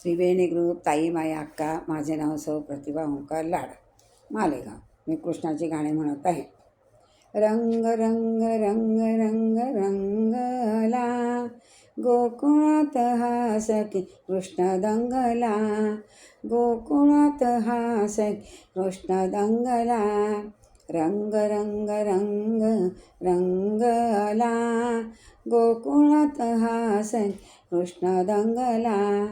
त्रिवेणी group ताई माया अक्का. माझे नाव सौ प्रतिभा ओंकार लाड, मालेगाव. मी कृष्णाची गाणे म्हणत आहे. रंग रंग रंग रंग रंगला गोकुळात हा सखी कृष्ण दंगला, गोकुळात हा सखी कृष्ण दंगला. रंग रंग रंग रंगला गोकुळात हा सखी कृष्ण दंगला.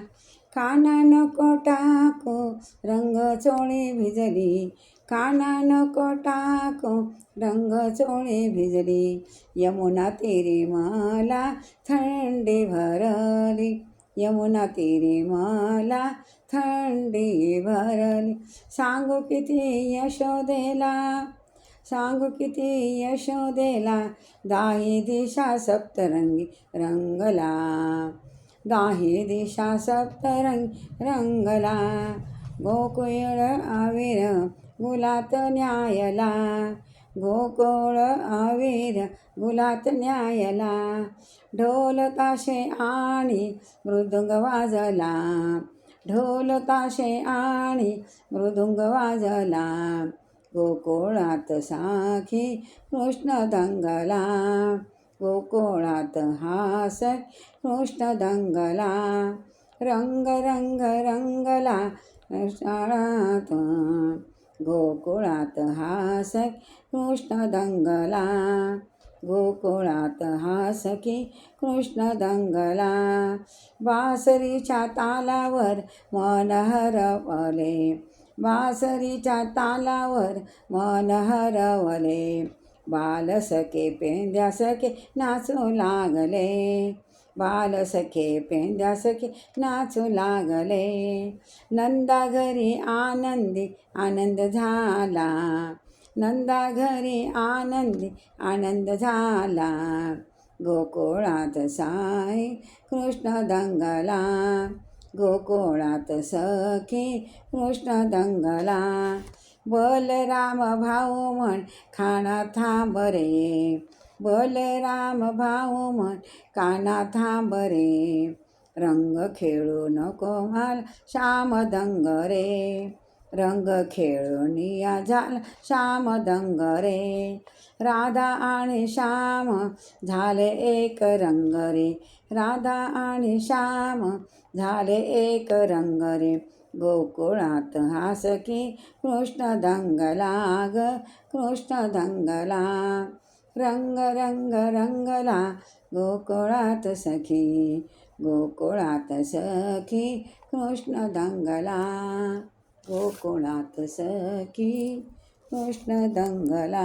काना नको टाकू रंग चोळी भिजली, काना नको टाकू रंग चोळी भिजली. यमुना तेरी मला थंडी भरली, यमुना तेरी मला थंडी भरली. सांगू किती यशोदेला, सांगू किती यशोदेला, दाही दिशा सप्तरंगी रंगला, दाही दिशा सप्तरंगी रंगला. गोकुळ आविर गुलात न्यायला, गोकुळ आविर गुलात न्यायला. ढोल ताशे आणि मृदुंग वाजला, ढोल ताशे आणि मृदुंग वाजला. गोकुळात साखी कृष्ण दंगला, गोकुळात हा सखी कृष्ण दंगला. रंग रंग रंगला शाळात, गोकुळात हा सखी कृष्ण दंगला, गोकुळात हा सखी कृष्ण दंगला. बासरीच्या तालावर मन हरवले, बासरीच्या तालावर मन हरवले. बाल सखे पेंद्या सखे नाचू लागले, बाल सखे पेंद्या सखे नाचू लागले. नंदा घरी आनंदी आनंद झाला, नंदा घरी आनंदी आनंद झाला. गोकुळात साई कृष्ण दंगला, गोकुळात सखी कृष्ण दंगला. बलराम भाऊ म्हण खाना थांब रे, बलराम भाऊ म्हण काना थांब रे. रंग खेळू नको मला श्याम दंग रे, रंग खेळूनिया झाला श्याम दंग रे. राधा आणि श्याम झाले एक रंग रे, राधा आणि श्याम झाले एक रंग रे. गोकुळात हा सखी कृष्ण दंगला ग कृष्ण दंगला. रंग रंग रंगला गोकुळात सखी, गोकुळात सखी कृष्ण दंगला, गोकुळात सखी कृष्ण दंगला.